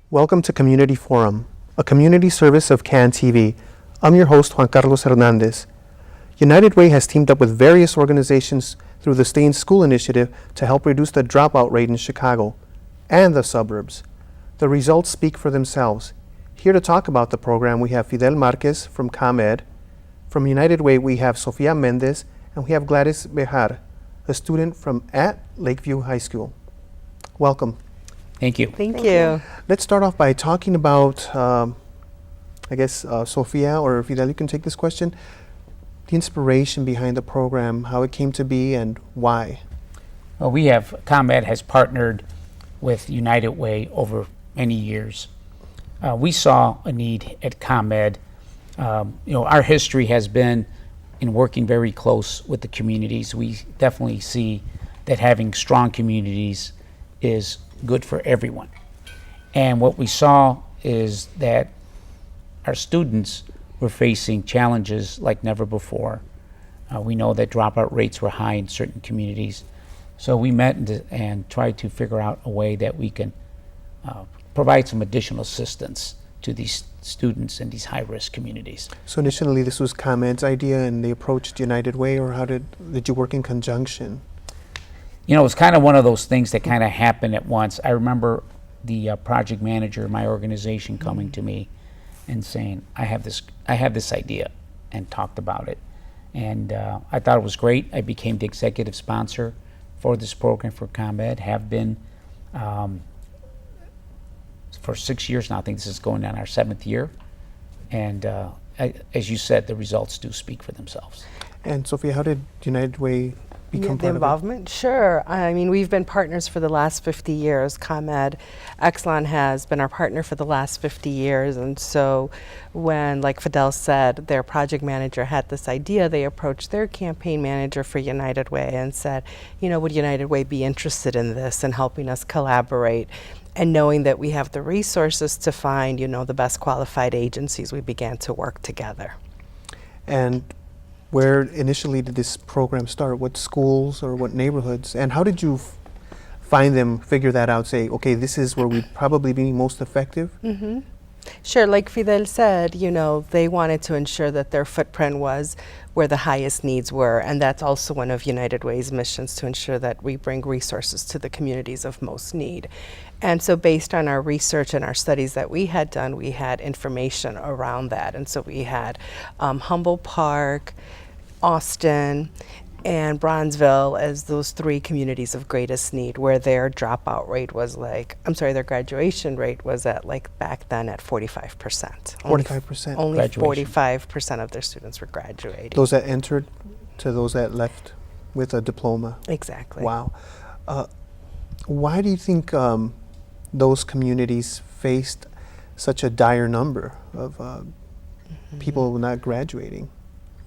Welcome to Community Forum, a community service of CAN TV. I'm your host, Juan Carlos Hernandez. United Way has teamed up with various organizations through the Stay in School initiative to help reduce the dropout rate in Chicago and the suburbs. The results speak for themselves. Here to talk about the program, we have Fidel Marquez from ComEd. From United Way, we have Sofia Mendez, and we have Gladys Bejar, a student from at Lakeview High School. Welcome. Thank you. Thank you. Let's start off by talking about, Sofia or Fidel, you can take this question. The inspiration behind the program, how it came to be, and why. Well, ComEd has partnered with United Way over many years. We saw a need at ComEd. Our history has been in working very close with the communities. We definitely see that having strong communities is good for everyone. And what we saw is that our students were facing challenges like never before. We know that dropout rates were high in certain communities. So we met and tried to figure out a way that we can provide some additional assistance to these students in these high-risk communities. So initially this was ComEd's idea and they approached United Way, or how did you work in conjunction? It was kind of one of those things that kind of happened at once. I remember the project manager of my organization coming to me and saying, I have this idea, and talked about it. And I thought it was great. I became the executive sponsor for this program for ComEd, have been for 6 years now. I think this is going on our 7th year. And as you said, the results do speak for themselves. And Sophia, how did United Way become The part involvement? Sure. I mean, we've been partners for the last 50 years. ComEd, Exelon has been our partner for the last 50 years. And so when, like Fidel said, their project manager had this idea, they approached their campaign manager for United Way and said, would United Way be interested in this and helping us collaborate? And knowing that we have the resources to find, the best qualified agencies, we began to work together. And where initially did this program start? What schools or what neighborhoods? And how did you find them, figure that out, say, okay, this is where we'd probably be most effective? Mm-hmm. Sure, like Fidel said, they wanted to ensure that their footprint was where the highest needs were, and that's also one of United Way's missions, to ensure that we bring resources to the communities of most need. And so based on our research and our studies that we had done, we had information around that. And so we had Humboldt Park, Austin, and Bronzeville as those 3 communities of greatest need, where their dropout rate was their graduation rate was at back then at 45%. 45%? Only Graduation. 45% of their students were graduating. Those that entered to those that left with a diploma? Exactly. Wow. Why do you think those communities faced such a dire number of people not graduating?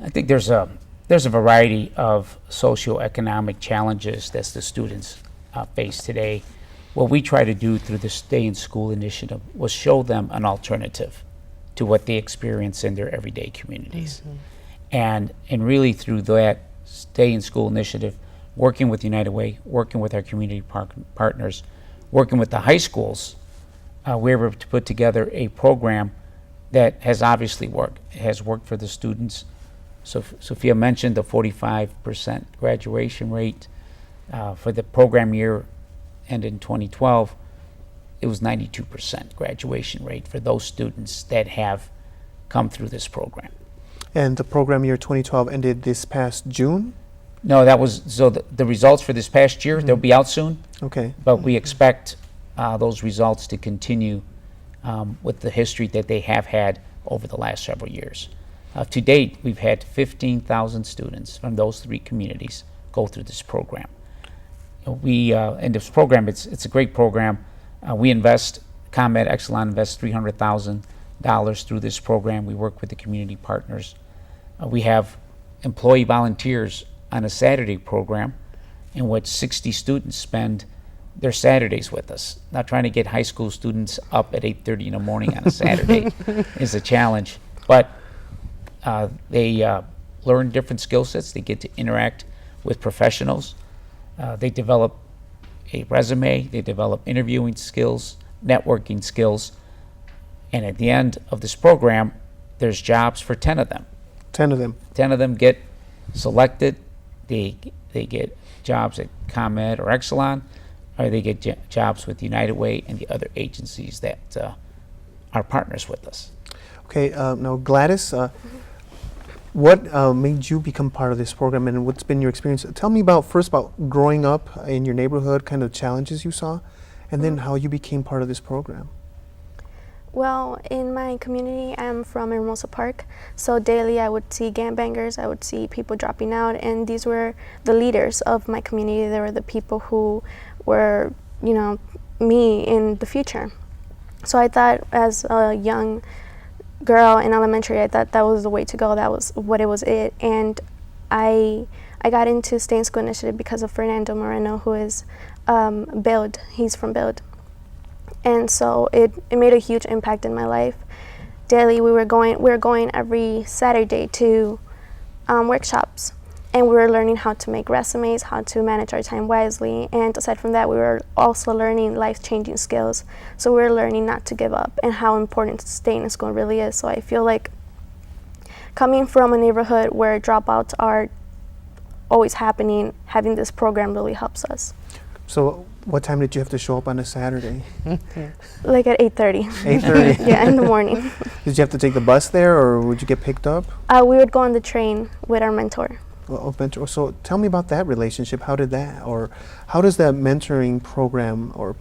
I think there's a variety of socioeconomic challenges that the students face today. What we try to do through the Stay in School initiative was show them an alternative to what they experience in their everyday communities. And really through that Stay in School initiative, working with United Way, working with our community partners, working with the high schools, we were able to put together a program that has obviously worked. It has worked for the students. So Sophia mentioned the 45% graduation rate. For the program year ended in 2012, it was 92% graduation rate for those students that have come through this program. And the program year 2012 ended this past June? No, the results for this past year, they'll be out soon. Okay. But we expect those results to continue with the history that they have had over the last several years. To date, we've had 15,000 students from those 3 communities go through this program. In this program, it's a great program. ComEd Exelon invests $300,000 through this program. We work with the community partners. We have employee volunteers on a Saturday program in which 60 students spend their Saturdays with us. Now, trying to get high school students up at 8:30 in the morning on a Saturday is a challenge, but they learn different skill sets. They get to interact with professionals. They develop a resume. They develop interviewing skills. networking skills. And at the end of this program, there's jobs for 10 of them. 10 of them. 10 of them get selected. They get jobs at ComEd or Exelon, or they get jobs with United Way and the other agencies that are partners with us. Okay, now Gladys, what made you become part of this program, and what's been your experience? Tell me about growing up in your neighborhood, kind of challenges you saw, and then how you became part of this program. Well, in my community, I'm from Hermosa Park, so daily I would see gangbangers, I would see people dropping out, and these were the leaders of my community. They were the people who were, you know, me in the future. So I thought, as a young girl in elementary, I thought that was the way to go. That was what it was. And I got into Stay in School Initiative because of Fernando Moreno, who is Build. He's from Build. And so it made a huge impact in my life. Daily, we were going every Saturday to workshops, and we were learning how to make resumes, how to manage our time wisely, and aside from that, we were also learning life-changing skills. So we were learning not to give up and how important staying in school really is. So I feel like coming from a neighborhood where dropouts are always happening, having this program really helps us. So what time did you have to show up on a Saturday? Like at 8:30. 8:30? Yeah, in the morning. Did you have to take the bus there, or would you get picked up? We would go on the train with our mentor. Mentor. So tell me about that relationship. How does that mentoring program or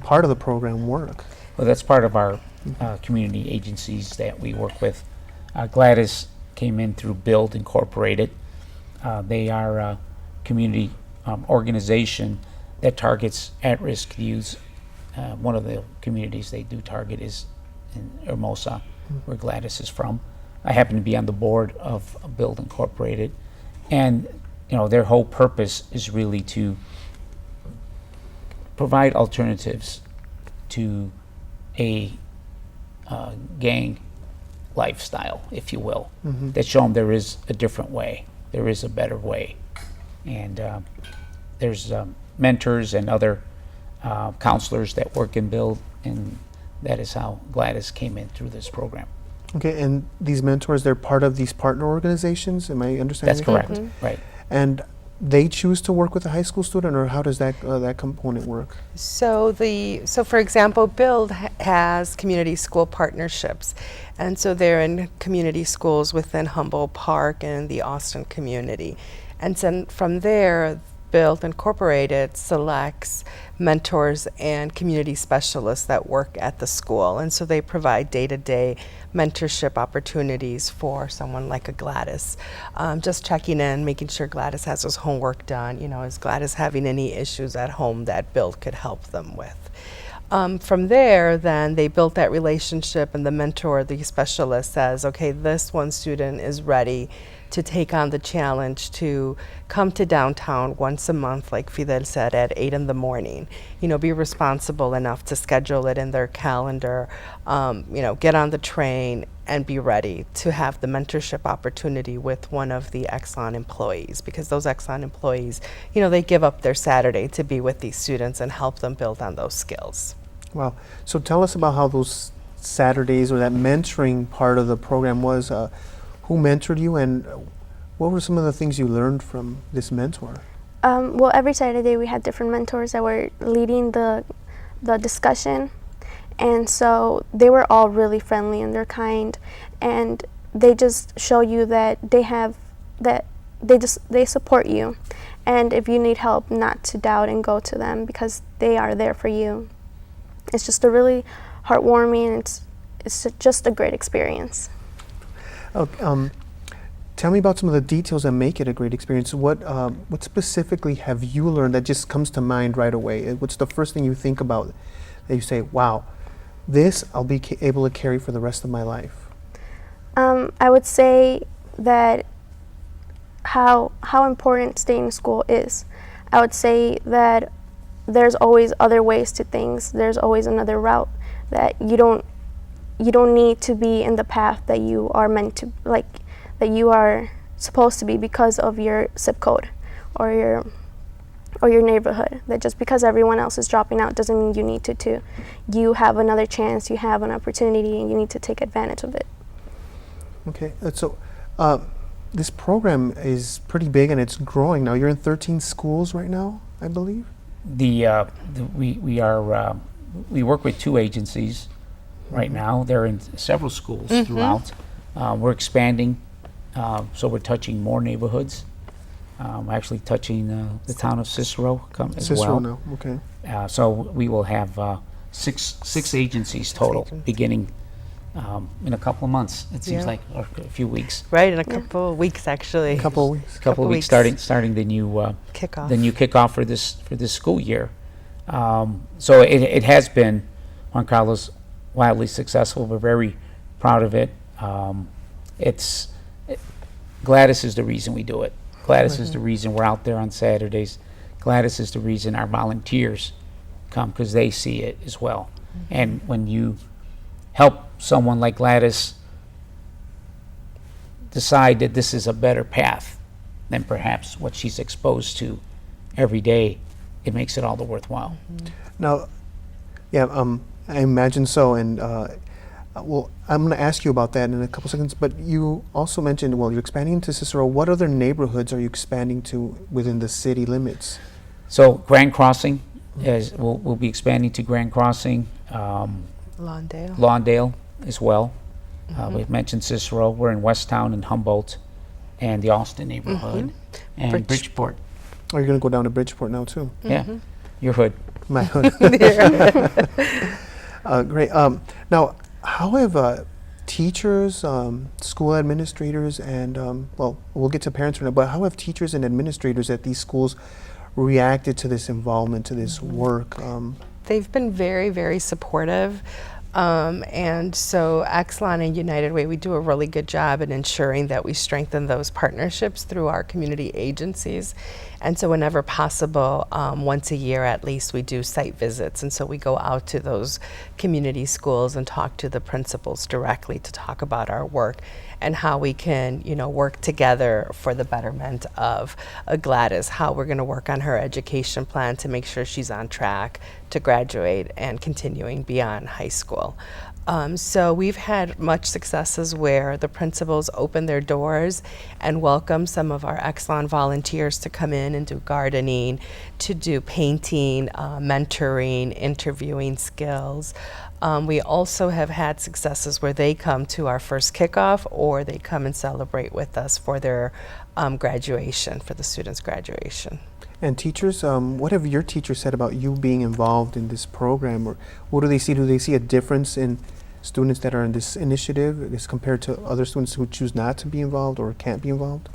part of the program work? Well, that's part of our community agencies that we work with. Gladys came in through Build Incorporated. They are a community organization that targets at-risk youths. One of the communities they do target is in Hermosa, where Gladys is from. I happen to be on the board of Build Incorporated, and their whole purpose is really to provide alternatives to a gang lifestyle, if you will, that show them there is a different way, there is a better way, and there's mentors and other counselors that work in Build, and that is how Gladys came in through this program. Okay, and these mentors, they're part of these partner organizations, am I understanding? That's correct, right. And they choose to work with a high school student, or how does that component work? So for example, Build has community school partnerships, and so they're in community schools within Humboldt Park and the Austin community, and then from there, Build Incorporated selects mentors and community specialists that work at the school, and so they provide day-to-day mentorship opportunities for someone like a Gladys. Just checking in, making sure Gladys has his homework done. Is Gladys having any issues at home that Build could help them with? From there, then they built that relationship, and the mentor, the specialist, says, okay, this one student is ready to take on the challenge to come to downtown once a month, like Fidel said, at 8 in the morning. Be responsible enough to schedule it in their calendar, get on the train and be ready to have the mentorship opportunity with one of the Exxon employees, because those Exxon employees, they give up their Saturday to be with these students and help them build on those skills. Wow. So tell us about how those Saturdays or that mentoring part of the program was. Who mentored you, and what were some of the things you learned from this mentor? Well, every Saturday we had different mentors that were leading the discussion, and so they were all really friendly and they're kind, and they just show you that they support you, and if you need help, not to doubt and go to them, because they are there for you. It's just a really heartwarming, it's just a great experience. Tell me about some of the details that make it a great experience. What specifically have you learned that just comes to mind right away? What's the first thing you think about that you say, wow, this I'll be able to carry for the rest of my life? I would say that how important staying in school is. I would say that there's always other ways to things. There's always another route, that you don't need to be in the path that you are meant to, that you are supposed to be because of your zip code or or your neighborhood. That just because everyone else is dropping out doesn't mean you need to too. You have another chance, you have an opportunity, and you need to take advantage of it. Okay, so this program is pretty big and it's growing now. You're in 13 schools right now, I believe? We work with 2 agencies right now. They're in several schools throughout. We're expanding, so we're touching more neighborhoods. Actually touching the town of Cicero as Cicero well. now, okay. So we will have six agencies total, beginning in a couple of months. It seems Yeah. like, or a few weeks. Right, in a couple of weeks, actually. A couple of weeks. Couple of weeks starting the new Kickoff. the new kickoff for this school year. So it has been, Juan Carlos, wildly successful. We're very proud of it. Gladys is the reason we do it. Gladys is the reason we're out there on Saturdays. Gladys is the reason our volunteers come, because they see it as well. And when you help someone like Gladys decide that this is a better path than perhaps what she's exposed to every day, it makes it all the worthwhile. Now, yeah, I imagine so, and well, I'm going to ask you about that in a couple seconds, but you also mentioned, well, you're expanding into Cicero. What other neighborhoods are you expanding to within the city limits? So Grand Crossing, we'll be expanding to Grand Crossing, Lawndale. Lawndale as well. We've mentioned Cicero. We're in Westtown and Humboldt and the Austin neighborhood and Bridgeport. Are you going to go down to Bridgeport now too? Yeah, your hood. My hood. Great. Now, how have teachers, school administrators, and well, we'll get to parents in a minute, but how have teachers and administrators at these schools reacted to this involvement, to this work? They've been very, very supportive. And so Exelon and United Way, we do a really good job in ensuring that we strengthen those partnerships through our community agencies. And so whenever possible, once a year at least, we do site visits. And so we go out to those community schools and talk to the principals directly to talk about our work and how we can, work together for the betterment of Gladys, how we're going to work on her education plan to make sure she's on track to graduate and continuing beyond high school. So we've had much successes where the principals open their doors and welcome some of our Exelon volunteers to come in and do gardening, to do painting, mentoring, interviewing skills. We also have had successes where they come to our first kickoff or they come and celebrate with us for their graduation, for the students' graduation. And teachers, what have your teachers said about you being involved in this program? Or what do they see? Do they see a difference in students that are in this initiative as compared to other students who choose not to be involved or can't be involved?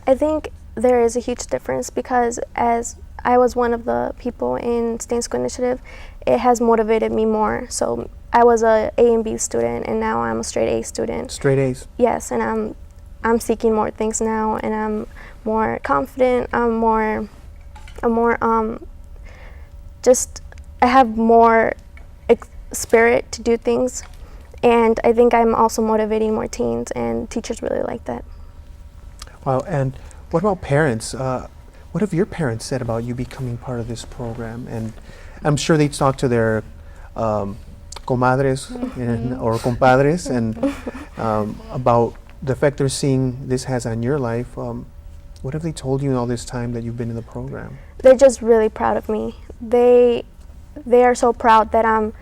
I think there is a huge difference because as I was one of the people in Stay in School Initiative, it has motivated me more. So I was a A and B student, and now I'm a straight A student. Straight A's? Yes, and I'm seeking more things now, and I'm more confident. I have more spirit to do things, and I think I'm also motivating more teens, and teachers really like that. Wow, and what about parents? What have your parents said about you becoming part of this program? And I'm sure they talk to their comadres or compadres and about the effect they're seeing this has on your life. What have they told you in all this time that you've been in the program? They're just really proud of me. They are so proud that I'm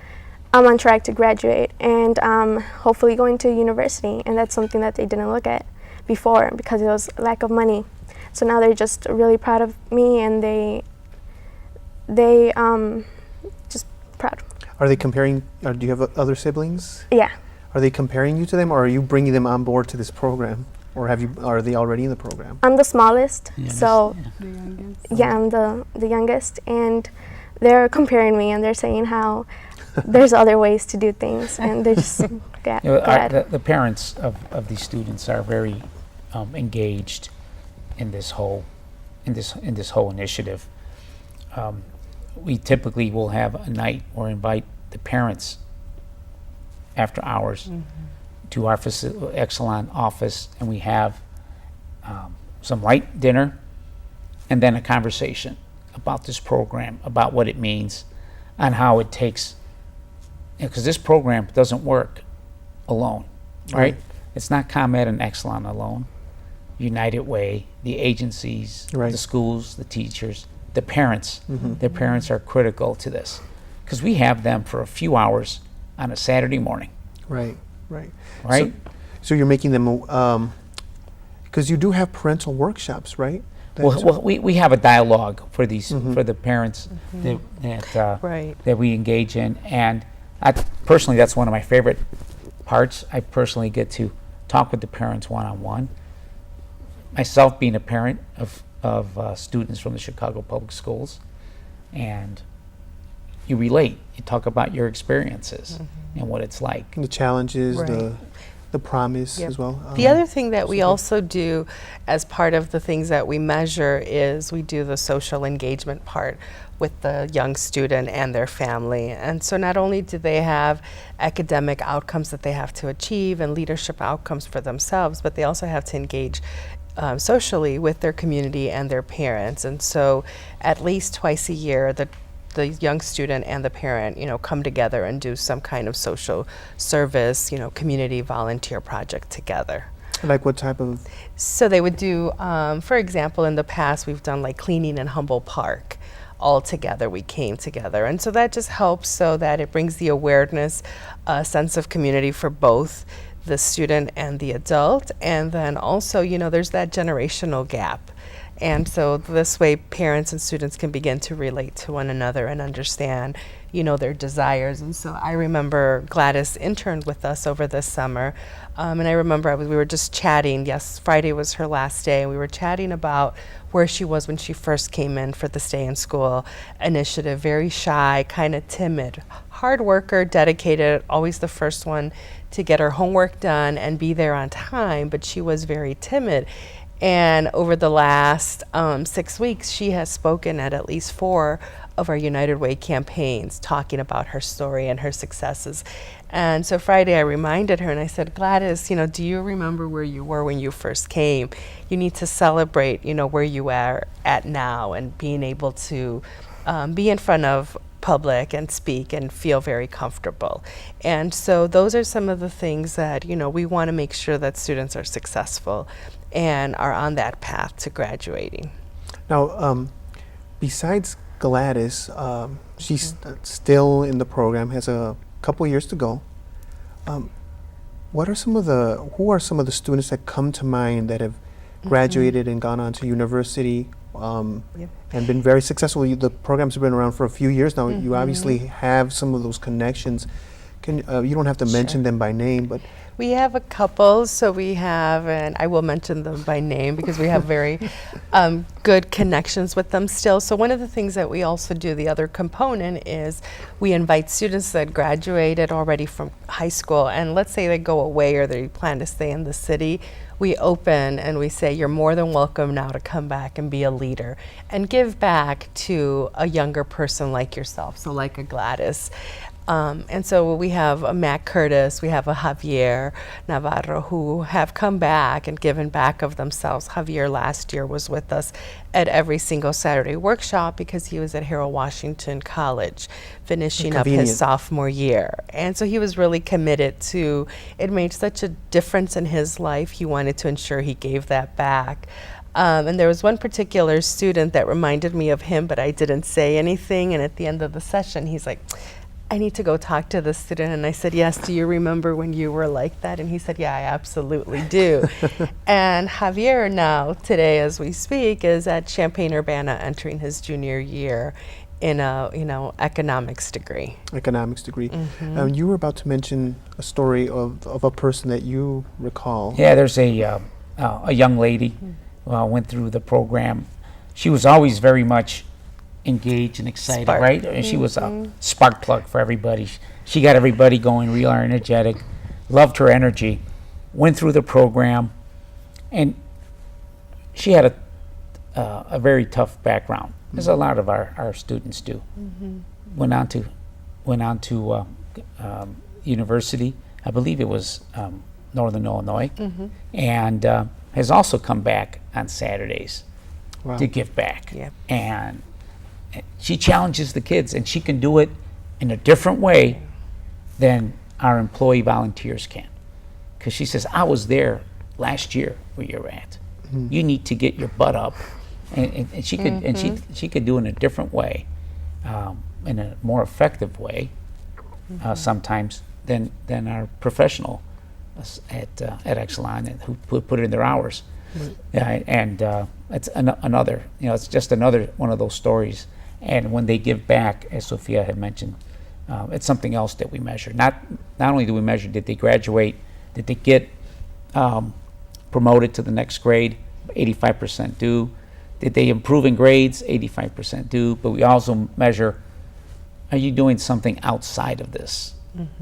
on track to graduate and hopefully going to university, and that's something that they didn't look at before because it was lack of money. So now they're just really proud of me, and they just proud. Are they comparing, or do you have other siblings? Yeah. Are they comparing you to them, or are you bringing them on board to this program? Or are they already in the program? I'm the smallest, so The youngest. yeah, I'm the youngest, and they're comparing me, and they're saying how there's other ways to do things, and they're just glad. The parents of these students are very engaged in this whole initiative. We typically will have a night or invite the parents after hours to our Exelon office, and we have some light dinner and then a conversation about this program, about what it means, and how it takes, because this program doesn't work alone, right? It's not ComEd and Exelon alone. United Way, the agencies, Right. the schools, the teachers, the parents. Their parents are critical to this, because we have them for a few hours on a Saturday morning, Right, right. right? So you're making them, because you do have parental workshops, right? Well, we have a dialogue for these for the parents Right. that we engage in, and personally, that's one of my favorite parts. I personally get to talk with the parents one-on-one. Myself being a parent of students from the Chicago Public Schools, and you relate. You talk about your experiences and what it's like. the challenges, Right. the promise Yep. as well. The other thing that we so good. also do as part of the things that we measure is we do the social engagement part with the young student and their family. And so not only do they have academic outcomes that they have to achieve and leadership outcomes for themselves, but they also have to engage socially with their community and their parents. And so at least twice a year, the young student and the parent, come together and do some kind of social service, community volunteer project together. Like what type of? So they would do, for example, in the past, we've done like cleaning in Humboldt Park. All together, we came together. And so that just helps so that it brings the awareness, a sense of community for both the student and the adult. And then also, there's that generational gap. And so this way, parents and students can begin to relate to one another and understand, their desires. And so I remember Gladys interned with us over this summer. And I remember we were just chatting. Yes, Friday was her last day. And we were chatting about where she was when she first came in for the Stay in School initiative. Very shy, kind of timid, hard worker, dedicated, always the first one to get her homework done and be there on time. But she was very timid. And over the last 6 weeks, she has spoken at least 4 of our United Way campaigns, talking about her story and her successes. And so Friday, I reminded her and I said, Gladys, do you remember where you were when you first came? You need to celebrate, where you are at now and being able to be in front of public and speak and feel very comfortable. And so those are some of the things that, we want to make sure that students are successful and are on that path to graduating. Now, besides Gladys, she's still in the program, has a couple years to go. Who are some of the students that come to mind that have graduated and gone on to university and been very successful? The programs have been around for a few years now. You obviously have some of those connections. You don't have to mention them by name, but we have a couple, so we have, and I will mention them by name because we have very good connections with them still. So one of the things that we also do, the other component, is we invite students that graduated already from high school, and let's say they go away or they plan to stay in the city, we open and we say, you're more than welcome now to come back and be a leader and give back to a younger person like yourself, so like a Gladys. And so we have a Matt Curtis, we have a Javier Navarro who have come back and given back of themselves. Javier last year was with us at every single Saturday workshop because he was at Harold Washington College finishing up his sophomore year. And so he was really committed to, it made such a difference in his life. He wanted to ensure he gave that back. And there was one particular student that reminded me of him, but I didn't say anything. And at the end of the session, he's like, I need to go talk to the student. And I said, yes, do you remember when you were like that? And he said, yeah, I absolutely do. And Javier now, today as we speak, is at Champaign-Urbana entering his junior year in a, economics degree. Economics degree. You were about to mention a story of a person that you recall. Yeah, there's a young lady went through the program. She was always very much engaged and excited, Spark. right? And she was a spark plug for everybody. She got everybody going real energetic, loved her energy, went through the program, and she had a very tough background, as a lot of our students do. Went on to university, I believe it was Northern Illinois, and has also come back on Saturdays Wow. to give back. Yep. And she challenges the kids, and she can do it in a different way than our employee volunteers can. Because she says, I was there last year where you're at. You need to get your butt up. And she could and she could do it in a different way, in a more effective way, sometimes than our professional at Exelon, and who put in their hours. And it's another, it's just another one of those stories. And when they give back, as Sophia had mentioned, it's something else that we measure. Not only do we measure, did they graduate, did they get promoted to the next grade, 85% do. Did they improve in grades, 85% do. But we also measure, are you doing something outside of this?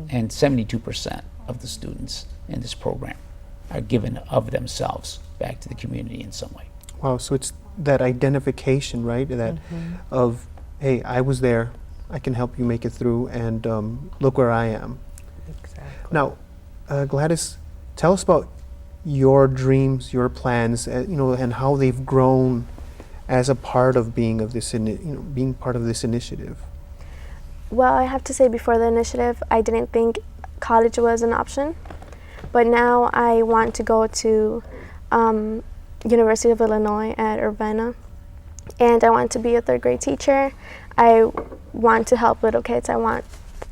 And 72% of the students in this program are given of themselves back to the community in some way. Wow, so it's that identification, right? That of, hey, I was there, I can help you make it through, and look where I am. Exactly. Now, Gladys, tell us about your dreams, your plans, and how they've grown as a part of being part of this initiative. Well, I have to say, before the initiative, I didn't think college was an option, but now I want to go to University of Illinois at Urbana, and I want to be a third grade teacher. I want to help little kids. I want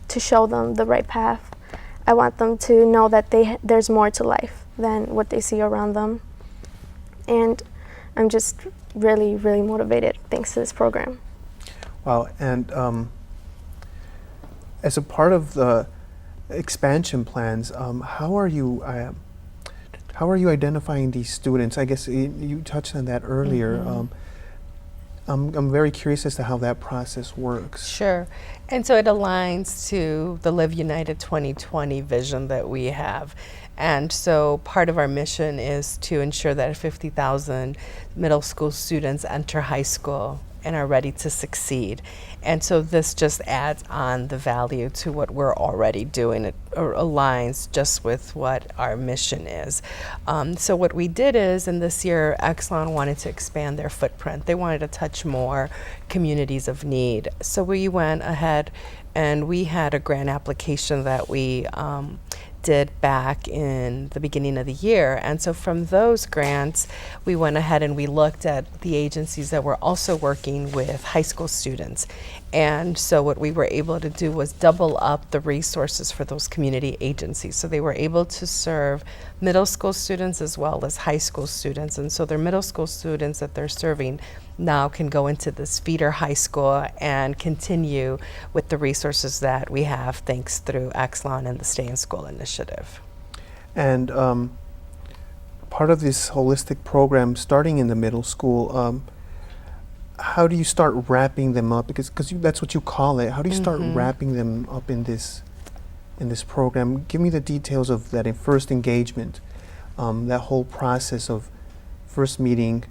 to show them the right path. I want them to know that there's more to life than what they see around them. And I'm just really, really motivated thanks to this program. Wow, and as a part of the expansion plans, how are you identifying these students? I guess you touched on that earlier. I'm very curious as to how that process works. Sure. And so it aligns to the Live United 2020 vision that we have. And so part of our mission is to ensure that 50,000 middle school students enter high school and are ready to succeed. And so this just adds on the value to what we're already doing. It aligns just with what our mission is. So what we did is, in this year, Exelon wanted to expand their footprint. They wanted to touch more communities of need. So we went ahead and we had a grant application that we did back in the beginning of the year. And so from those grants, we went ahead and we looked at the agencies that were also working with high school students. And so what we were able to do was double up the resources for those community agencies. So they were able to serve middle school students as well as high school students. And so their middle school students that they're serving now can go into this feeder high school and continue with the resources that we have thanks through Exelon and the Stay in School initiative. And part of this holistic program, starting in the middle school, how do you start wrapping them up? Because that's what you call it. How do you start wrapping them up in this program? Give me the details of that first engagement, that whole process of first meeting,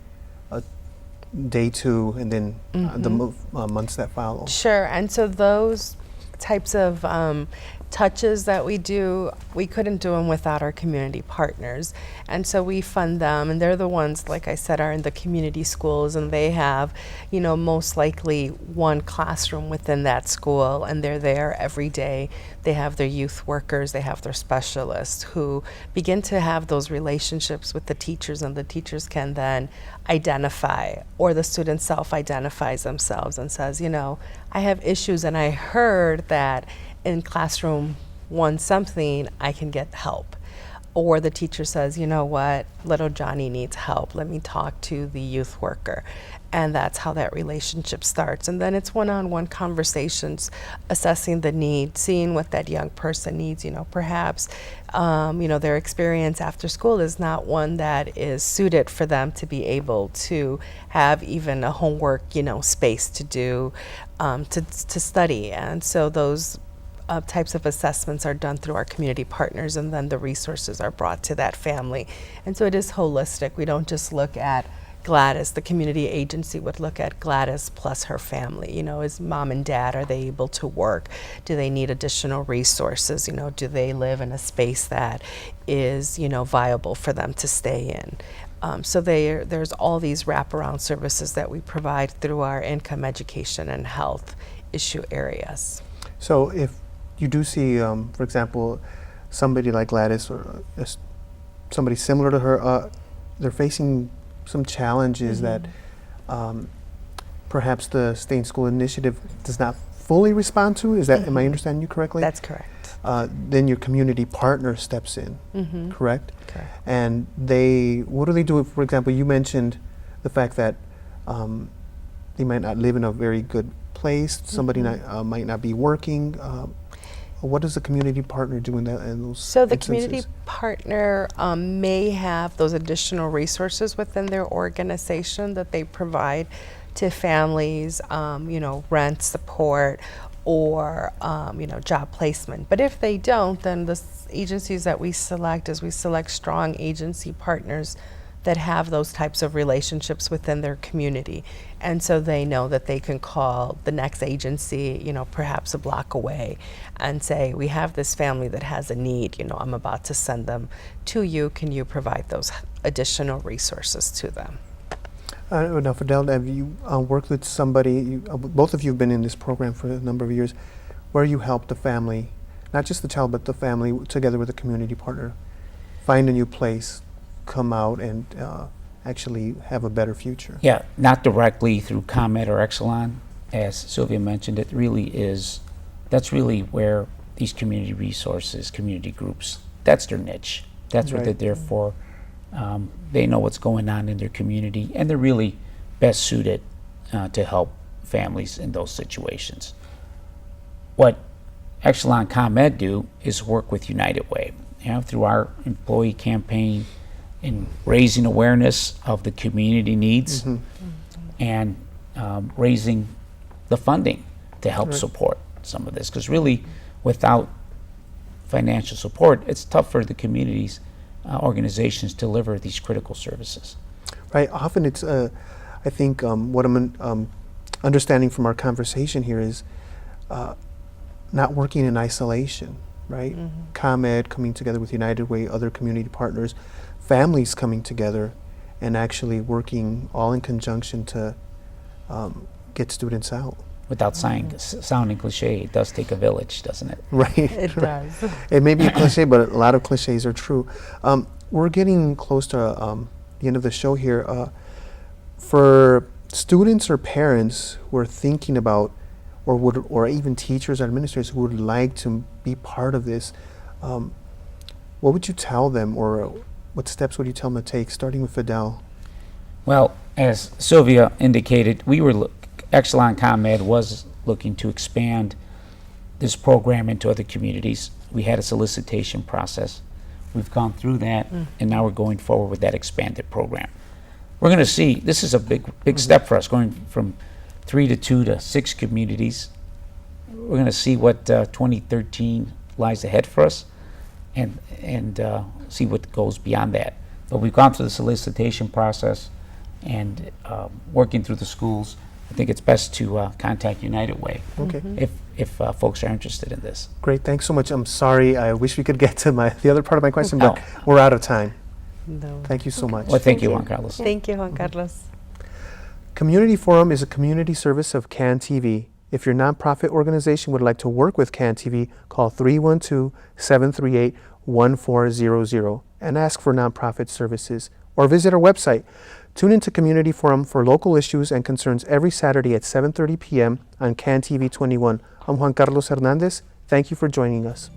day 2, and then the months that follow. Sure. And so those types of touches that we do, we couldn't do them without our community partners. And so we fund them, and they're the ones, like I said, are in the community schools, and they have, most likely one classroom within that school, and they're there every day. They have their youth workers, they have their specialists who begin to have those relationships with the teachers, and the teachers can then identify, or the student self-identifies themselves and says, I have issues, and I heard that in classroom 1 something, I can get help. Or the teacher says, you know what, little Johnny needs help. Let me talk to the youth worker. And that's how that relationship starts. And then it's one-on-one conversations, assessing the need, seeing what that young person needs. Perhaps, their experience after school is not one that is suited for them to be able to have even a homework, space to do, to study. And so those types of assessments are done through our community partners, and then the resources are brought to that family. And so it is holistic. We don't just look at Gladys, the community agency, would look at Gladys plus her family. You know, is mom and dad, are they able to work? Do they need additional resources? You know, do they live in a space that is, you know, viable for them to stay in? So there's all these wraparound services that we provide through our income, education, and health issue areas. So if you do see, for example, somebody like Gladys or somebody similar to her, they're facing some challenges that perhaps the Stay in School initiative does not fully respond to. Is that, am I understanding you correctly? That's correct. Then your community partner steps in, correct? Correct. And what do they do? For example, you mentioned the fact that they might not live in a very good place. Somebody might not be working. What does the community partner do in those So the instances? community partner may have those additional resources within their organization that they provide to families, you know, rent support or, you know, job placement. But if they don't, then the agencies that we select is we select strong agency partners that have those types of relationships within their community. And so they know that they can call the next agency, you know, perhaps a block away and say, we have this family that has a need, you know, I'm about to send them to you. Can you provide those additional resources to them? Now, Fidel, have you worked with somebody, both of you have been in this program for a number of years, where you help the family, not just the child, but the family, together with a community partner, find a new place, come out and actually have a better future? Yeah, not directly through ComEd or Exelon, as Sylvia mentioned. It really is, that's really where these community resources, community groups, that's their niche. That's what Right. they're there for. They know what's going on in their community, and they're really best suited to help families in those situations. What Exelon ComEd do is work with United Way, you know, through our employee campaign in raising awareness of the community needs and raising the funding to help support some of this. Because really, without financial support, it's tough for the communities, organizations to deliver these critical services. Right. Often it's, I think what I'm understanding from our conversation here is not working in isolation, right? ComEd coming together with United Way, other community partners, families coming together and actually working all in conjunction to get students out. Without sounding cliche, it does take a village, doesn't it? Right. It does. It may be a cliche, but a lot of cliches are true. We're getting close to the end of the show here. For students or parents who are thinking about, or even teachers or administrators who would like to be part of this, what would you tell them, or what steps would you tell them to take, starting with Fidel? Well, as Sylvia indicated, Exelon ComEd was looking to expand this program into other communities. We had a solicitation process. We've gone through that, and now we're going forward with that expanded program. We're going to see, this is a big step for us, going from 3 to 2 to 6 communities. We're going to see what 2013 lies ahead for us, and see what goes beyond that. But we've gone through the solicitation process and working through the schools. I think it's best to contact United Way if folks are interested in this. Great, thanks so much. I'm sorry, I wish we could get to the other part of my question, but No. we're out of time. No. Thank you so much. Well, thank you, Juan Carlos. Thank you, Juan Carlos. Community Forum is a community service of CAN TV. If your nonprofit organization would like to work with CAN TV, call 312-738-1400 and ask for nonprofit services, or visit our website. Tune into Community Forum for local issues and concerns every Saturday at 7:30 p.m. on CAN TV 21. I'm Juan Carlos Hernandez. Thank you for joining us.